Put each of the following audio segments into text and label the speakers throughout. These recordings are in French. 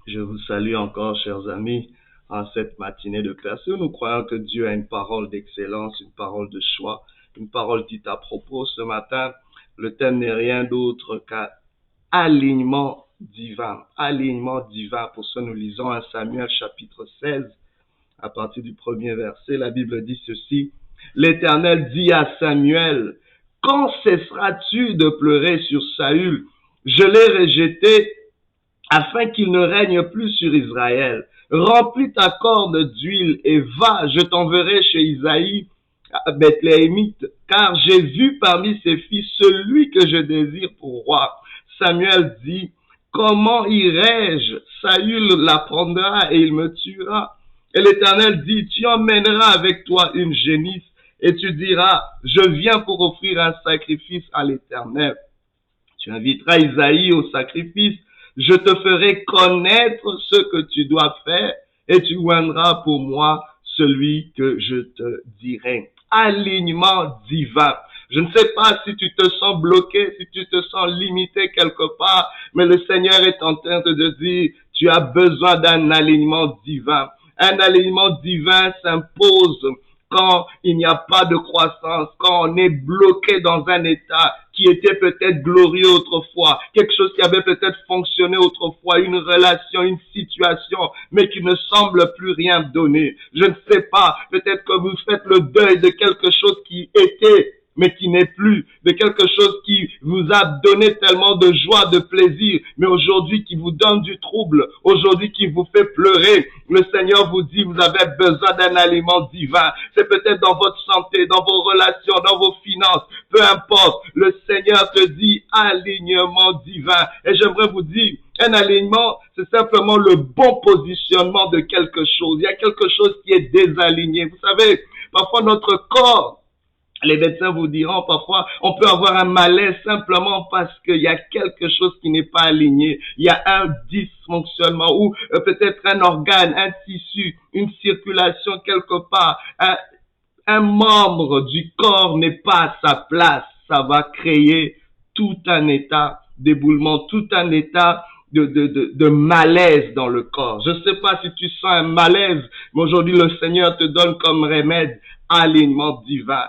Speaker 1: Je vous salue encore, chers amis, en cette matinée de création. Nous croyons que Dieu a une parole d'excellence, une parole de choix, une parole dite à propos. Ce matin, le thème n'est rien d'autre qu'un alignement divin. Alignement divin. Pour ce, nous lisons 1 Samuel chapitre 16, à partir du premier verset. La Bible dit ceci. L'Éternel dit à Samuel, quand cesseras-tu de pleurer sur Saül? Je l'ai rejeté afin qu'il ne règne plus sur Israël. Remplis ta corde d'huile et va, je t'enverrai chez Isaïe, à Bethléemite, car j'ai vu parmi ses fils celui que je désire pour roi. Samuel dit, comment irai-je? Saül l'apprendra et il me tuera. Et l'Éternel dit, tu emmèneras avec toi une génisse et tu diras, je viens pour offrir un sacrifice à l'Éternel. Tu inviteras Isaïe au sacrifice. Je te ferai connaître ce que tu dois faire et tu oindras pour moi celui que je te dirai. Alignement divin. Je ne sais pas si tu te sens bloqué, si tu te sens limité quelque part, mais le Seigneur est en train de te dire, tu as besoin d'un alignement divin. Un alignement divin s'impose quand il n'y a pas de croissance, quand on est bloqué dans un état qui était peut-être glorieux autrefois, quelque chose qui avait peut-être fonctionné autrefois, une relation, une situation, mais qui ne semble plus rien donner. Je ne sais pas, peut-être que vous faites le deuil de quelque chose qui était, mais qui n'est plus, de quelque chose qui vous a donné tellement de joie, de plaisir, mais aujourd'hui qui vous donne du trouble, aujourd'hui qui vous fait pleurer. Le Seigneur vous dit, vous avez besoin d'un aliment divin. C'est peut-être dans votre santé, dans vos relations, dans vos finances, peu importe. Le Seigneur te dit alignement divin. Et j'aimerais vous dire, un alignement, c'est simplement le bon positionnement de quelque chose. Il y a quelque chose qui est désaligné. Vous savez, parfois notre corps, les médecins vous diront parfois, on peut avoir un malaise simplement parce qu'il y a quelque chose qui n'est pas aligné. Il y a un dysfonctionnement ou peut-être un organe, un tissu, une circulation quelque part. Un membre du corps n'est pas à sa place. Ça va créer tout un état d'éboulement, tout un état de malaise dans le corps. Je ne sais pas si tu sens un malaise, mais aujourd'hui le Seigneur te donne comme remède alignement divin.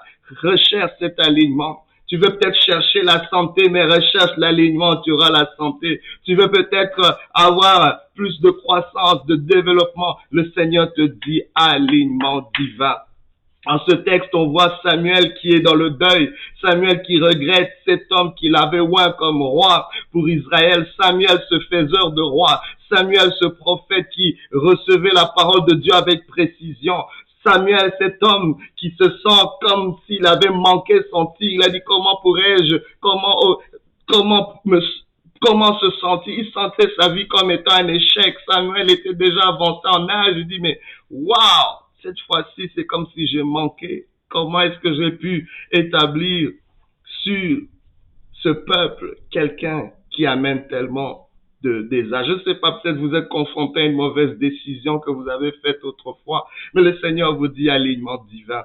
Speaker 1: Recherche cet alignement. Tu veux peut-être chercher la santé, mais recherche l'alignement, tu auras la santé. Tu veux peut-être avoir plus de croissance, de développement. Le Seigneur te dit alignement divin. En ce texte, on voit Samuel qui est dans le deuil, Samuel qui regrette cet homme qu'il avait oint comme roi pour Israël, Samuel ce faiseur de roi, Samuel ce prophète qui recevait la parole de Dieu avec précision, Samuel, cet homme qui se sent comme s'il avait manqué son tir. Il a dit, comment pourrais-je, comment se sentir? Il sentait sa vie comme étant un échec. Samuel était déjà avancé en âge. Je dis, mais waouh, cette fois-ci, c'est comme si j'ai manqué. Comment est-ce que j'ai pu établir sur ce peuple quelqu'un qui amène tellement de désastres? Je ne sais pas, peut-être vous êtes confronté à une mauvaise décision que vous avez faite autrefois, mais le Seigneur vous dit alignement divin.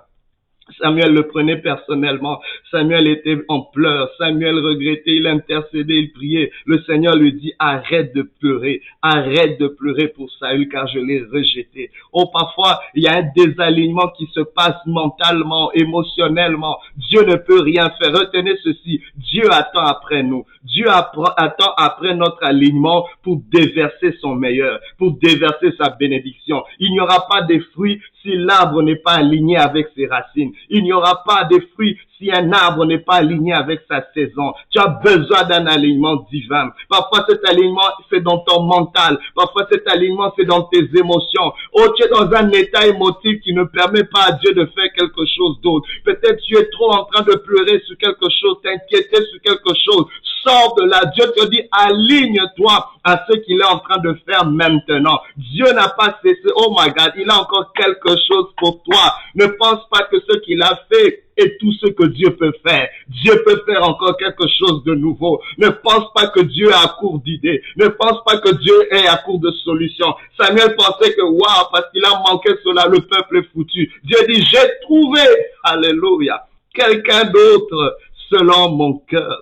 Speaker 1: Samuel le prenait personnellement. Samuel était en pleurs. Samuel regrettait, il intercédait, il priait. Le Seigneur lui dit, arrête de pleurer. Arrête de pleurer pour Saül car je l'ai rejeté. Oh, parfois, il y a un désalignement qui se passe mentalement, émotionnellement. Dieu ne peut rien faire. Retenez ceci. Dieu attend après nous. Dieu attend après notre alignement pour déverser son meilleur, pour déverser sa bénédiction. Il n'y aura pas de fruits si l'arbre n'est pas aligné avec ses racines. Il n'y aura pas de fruits si un arbre n'est pas aligné avec sa saison. Tu as besoin d'un alignement divin. Parfois cet alignement c'est dans ton mental. Parfois cet alignement c'est dans tes émotions. Oh, tu es dans un état émotif qui ne permet pas à Dieu de faire quelque chose d'autre. Peut-être tu es trop en train de pleurer sur quelque chose, t'inquiéter sur quelque chose. Sors de là. Dieu te dit aligne-toi à ce qu'il est en train de faire maintenant. Dieu n'a pas cessé. Oh my God, il a encore quelque chose pour toi. Ne pense pas que ce qu'il a fait est tout ce que Dieu peut faire. Dieu peut faire encore quelque chose de nouveau. Ne pense pas que Dieu est à court d'idées. Ne pense pas que Dieu est à court de solutions. Samuel pensait que waouh, parce qu'il a manqué cela, le peuple est foutu. Dieu dit, j'ai trouvé, alléluia, quelqu'un d'autre selon mon cœur.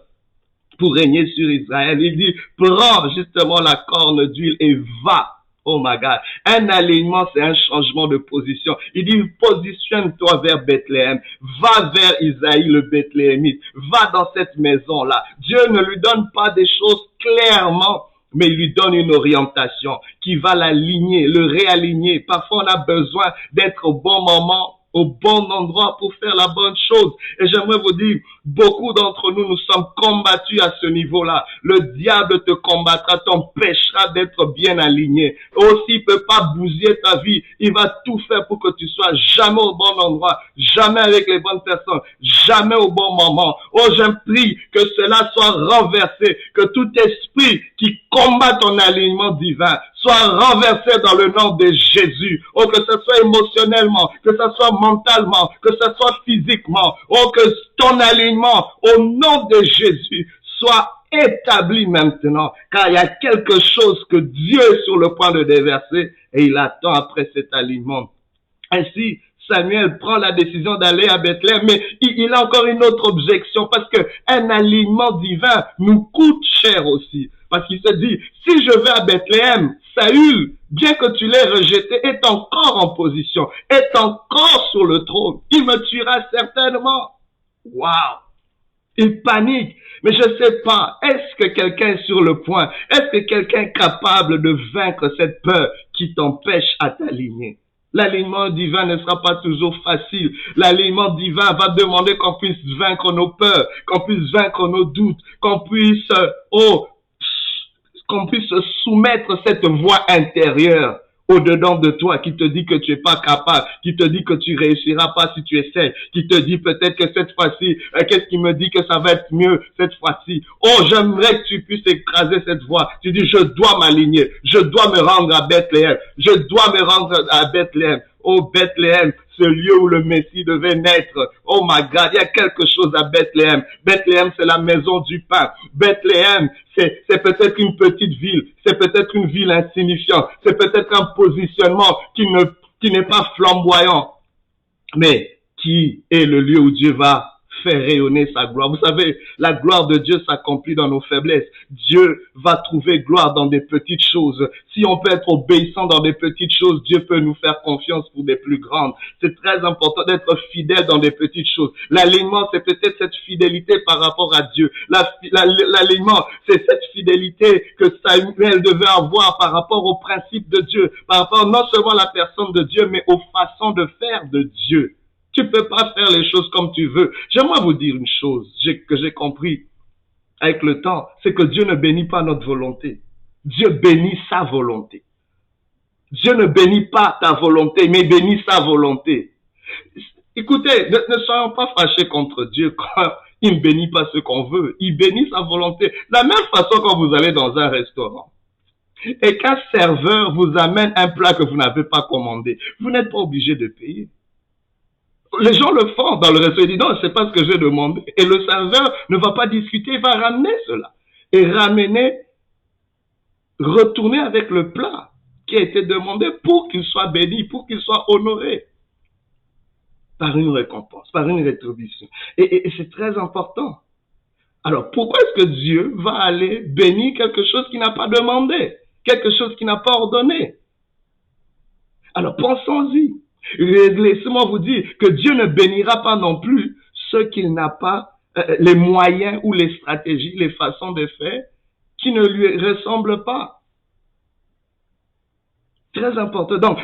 Speaker 1: pour régner sur Israël. Il dit, prends justement la corne d'huile et va. Oh my God. Un alignement, c'est un changement de position. Il dit, positionne-toi vers Bethléem. Va vers Isaïe le Bethléemite. Va dans cette maison-là. Dieu ne lui donne pas des choses clairement, mais il lui donne une orientation qui va l'aligner, le réaligner. Parfois, on a besoin d'être au bon moment, au bon endroit pour faire la bonne chose. Et j'aimerais vous dire, beaucoup d'entre nous, nous sommes combattus à ce niveau-là. Le diable te combattra, t'empêchera d'être bien aligné. Aussi, il peut pas bousiller ta vie. Il va tout faire pour que tu sois jamais au bon endroit, jamais avec les bonnes personnes, jamais au bon moment. Oh, prie que cela soit renversé, que tout esprit qui combat ton alignement divin soit renversé dans le nom de Jésus. Oh, que ce soit émotionnellement, que ce soit mentalement, que ce soit physiquement. Oh, que ton alignement, au nom de Jésus, soit établi maintenant. Car il y a quelque chose que Dieu est sur le point de déverser et il attend après cet alignement. Ainsi, Samuel prend la décision d'aller à Bethléem, mais il a encore une autre objection parce que un alignement divin nous coûte cher aussi. Parce qu'il se dit, si je vais à Bethléem, Saül, bien que tu l'aies rejeté, est encore en position, est encore sur le trône. Il me tuera certainement. Waouh! Il panique. Mais je sais pas, est-ce que quelqu'un est sur le point? Est-ce que quelqu'un est capable de vaincre cette peur qui t'empêche à t'aligner? L'alignement divin ne sera pas toujours facile. L'alignement divin va demander qu'on puisse vaincre nos peurs, qu'on puisse vaincre nos doutes, qu'on puisse se soumettre cette voix intérieure au-dedans de toi qui te dit que tu es pas capable, qui te dit que tu réussiras pas si tu essaies, qui te dit peut-être que cette fois-ci, qu'est-ce qui me dit que ça va être mieux cette fois-ci? Oh, j'aimerais que tu puisses écraser cette voix. Tu dis, je dois m'aligner, je dois me rendre à Bethléem, je dois me rendre à Bethléem. Oh, Bethléem, ce lieu où le Messie devait naître. Oh my God, il y a quelque chose à Bethléem. Bethléem, c'est la maison du pain. Bethléem, c'est peut-être une petite ville. C'est peut-être une ville insignifiante. C'est peut-être un positionnement qui n'est pas flamboyant. Mais qui est le lieu où Dieu va faire rayonner sa gloire. Vous savez, la gloire de Dieu s'accomplit dans nos faiblesses. Dieu va trouver gloire dans des petites choses. Si on peut être obéissant dans des petites choses, Dieu peut nous faire confiance pour des plus grandes. C'est très important d'être fidèle dans des petites choses. L'alignement, c'est peut-être cette fidélité par rapport à Dieu. L'alignement, c'est cette fidélité que Samuel devait avoir par rapport au principe de Dieu, par rapport non seulement à la personne de Dieu, mais aux façons de faire de Dieu. Tu peux pas faire les choses comme tu veux. J'aimerais vous dire une chose que j'ai compris avec le temps, c'est que Dieu ne bénit pas notre volonté. Dieu bénit sa volonté. Dieu ne bénit pas ta volonté, mais bénit sa volonté. Écoutez, ne soyons pas fâchés contre Dieu quand il ne bénit pas ce qu'on veut. Il bénit sa volonté. De la même façon quand vous allez dans un restaurant et qu'un serveur vous amène un plat que vous n'avez pas commandé, vous n'êtes pas obligé de payer. Les gens le font dans le restaurant. Ils disent non, c'est pas ce que j'ai demandé. Et le serveur ne va pas discuter, il va ramener cela. Et retourner avec le plat qui a été demandé pour qu'il soit béni, pour qu'il soit honoré. Par une récompense, par une rétribution. Et c'est très important. Alors, pourquoi est-ce que Dieu va aller bénir quelque chose qu'il n'a pas demandé? Quelque chose qu'il n'a pas ordonné? Alors, pensons-y. Laissez-moi vous dire que Dieu ne bénira pas non plus ceux qu'il n'a pas les moyens ou les stratégies, les façons de faire qui ne lui ressemblent pas. Très important. Donc,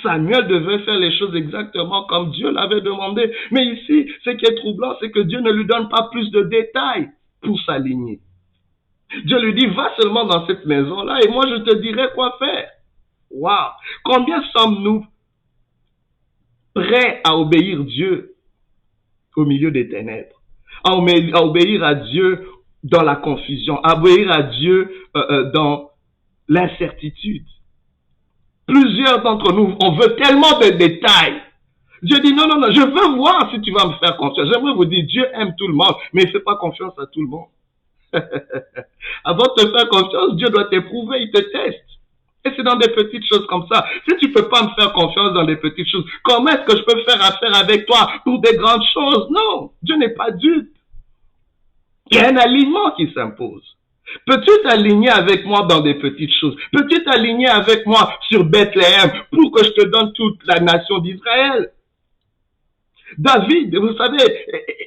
Speaker 1: Samuel devait faire les choses exactement comme Dieu l'avait demandé. Mais ici, ce qui est troublant, c'est que Dieu ne lui donne pas plus de détails pour s'aligner. Dieu lui dit, va seulement dans cette maison-là et moi je te dirai quoi faire. Waouh! Combien sommes-nous prêts à obéir Dieu au milieu des ténèbres, à obéir à Dieu dans la confusion, à obéir à Dieu dans l'incertitude. Plusieurs d'entre nous, on veut tellement de détails. Dieu dit non, je veux voir si tu vas me faire confiance. J'aimerais vous dire, Dieu aime tout le monde, mais il ne fait pas confiance à tout le monde. Avant de te faire confiance, Dieu doit t'éprouver, il te teste. Et c'est dans des petites choses comme ça. Si tu peux pas me faire confiance dans des petites choses, comment est-ce que je peux faire affaire avec toi pour des grandes choses? Non, Dieu n'est pas dupe. Il y a un alignement qui s'impose. Peux-tu t'aligner avec moi dans des petites choses? Peux-tu t'aligner avec moi sur Bethléem pour que je te donne toute la nation d'Israël? David, vous savez,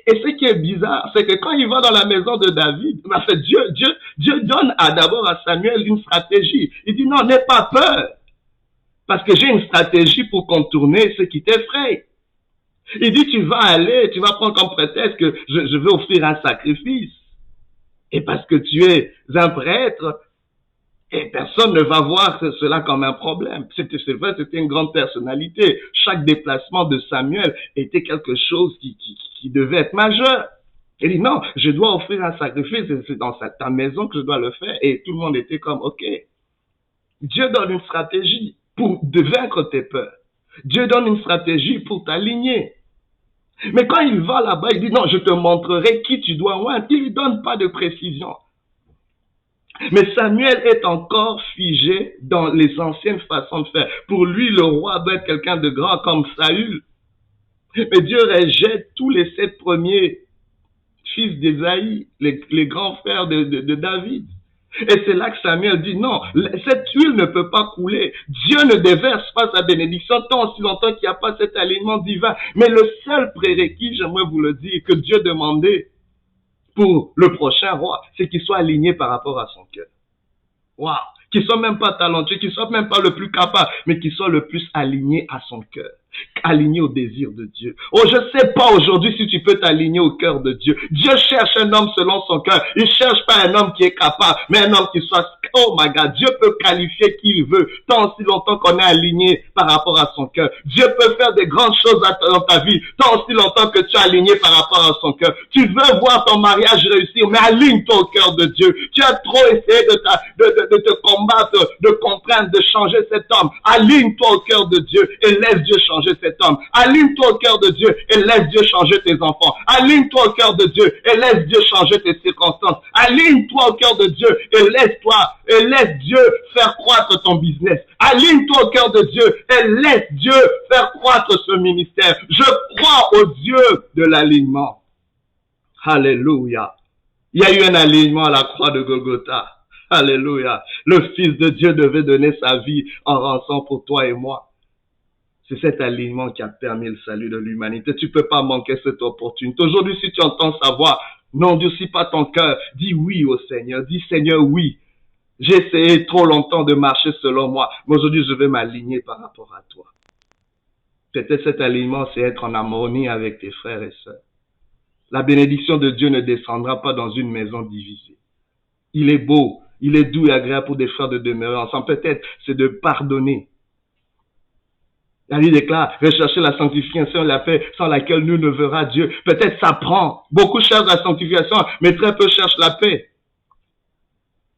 Speaker 1: et ce qui est bizarre, c'est que quand il va dans la maison de David, en fait, Dieu donne d'abord à Samuel une stratégie. Il dit non, n'aie pas peur, parce que j'ai une stratégie pour contourner ce qui t'effraie. Il dit tu vas aller, tu vas prendre comme prétexte que je vais offrir un sacrifice. Et parce que tu es un prêtre, et personne ne va voir cela comme un problème. C'est vrai, c'était une grande personnalité. Chaque déplacement de Samuel était quelque chose qui devait être majeur. Il dit non, je dois offrir un sacrifice, c'est dans ta maison que je dois le faire. Et tout le monde était comme, ok. Dieu donne une stratégie pour vaincre tes peurs. Dieu donne une stratégie pour t'aligner. Mais quand il va là-bas, il dit non, je te montrerai qui tu dois oindre. Il ne lui donne pas de précision. Mais Samuel est encore figé dans les anciennes façons de faire. Pour lui, le roi doit être quelqu'un de grand comme Saül. Mais Dieu rejette tous les 7 premiers fils d'Ésaïe, les grands frères de David. Et c'est là que Samuel dit non, cette huile ne peut pas couler. Dieu ne déverse pas sa bénédiction tant aussi longtemps qu'il n'y a pas cet alignement divin. Mais le seul prérequis, j'aimerais vous le dire, que Dieu demandait pour le prochain roi, c'est qu'il soit aligné par rapport à son cœur. Waouh! Qu'il soit même pas talentueux, qu'il soit même pas le plus capable, mais qu'il soit le plus aligné à son cœur, aligné au désir de Dieu. Oh, je sais pas aujourd'hui si tu peux t'aligner au cœur de Dieu. Dieu cherche un homme selon son cœur. Il cherche pas un homme qui est capable, mais un homme qui soit, oh my God, Dieu peut qualifier qui il veut, tant aussi longtemps qu'on est aligné par rapport à son cœur. Dieu peut faire des grandes choses dans ta vie, tant aussi longtemps que tu es aligné par rapport à son cœur. Tu veux voir ton mariage réussir, mais aligne-toi au cœur de Dieu. Tu as trop essayé de te combattre, de comprendre, de changer cet homme. Aligne-toi au cœur de Dieu et laisse Dieu changer cet homme. Aligne-toi au cœur de Dieu et laisse Dieu changer tes enfants. Aligne-toi au cœur de Dieu et laisse Dieu changer tes circonstances. Aligne-toi au cœur de Dieu et laisse Dieu faire croître ton business. Aligne-toi au cœur de Dieu et laisse Dieu faire croître ce ministère. Je crois au Dieu de l'alignement. Alléluia. Il y a eu un alignement à la croix de Golgotha. Alléluia. Le Fils de Dieu devait donner sa vie en rançon pour toi et moi. C'est cet alignement qui a permis le salut de l'humanité. Tu ne peux pas manquer cette opportunité. Aujourd'hui, si tu entends sa voix, n'endurcis pas ton cœur. Dis oui au Seigneur. Dis Seigneur, oui. J'ai essayé trop longtemps de marcher selon moi, mais aujourd'hui, je vais m'aligner par rapport à toi. Peut-être cet alignement, c'est être en harmonie avec tes frères et sœurs. La bénédiction de Dieu ne descendra pas dans une maison divisée. Il est beau, il est doux et agréable pour des frères de demeurer ensemble. Peut-être c'est de pardonner. La Bible déclare, rechercher la sanctification et la paix sans laquelle nul ne verra Dieu. Peut-être ça prend. Beaucoup cherchent la sanctification, mais très peu cherchent la paix.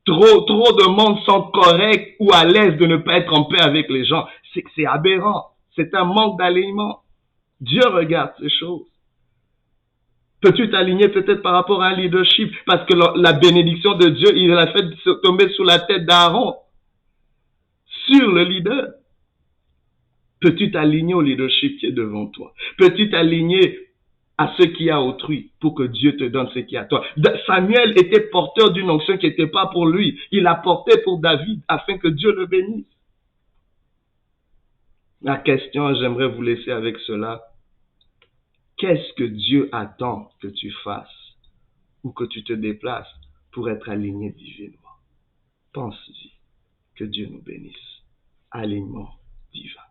Speaker 1: Trop de monde sont corrects ou à l'aise de ne pas être en paix avec les gens. C'est aberrant. C'est un manque d'alignement. Dieu regarde ces choses. Peux-tu t'aligner peut-être par rapport à un leadership? Parce que la bénédiction de Dieu, il l'a fait tomber sous la tête d'Aaron. Sur le leader. Peux-tu t'aligner au leadership qui est devant toi? Peux-tu t'aligner à ce qui a autrui pour que Dieu te donne ce qui est à toi? Samuel était porteur d'une onction qui n'était pas pour lui. Il la portait pour David afin que Dieu le bénisse. La question, j'aimerais vous laisser avec cela. Qu'est-ce que Dieu attend que tu fasses ou que tu te déplaces pour être aligné divinement? Pense-y. Que Dieu nous bénisse. Alignement divin.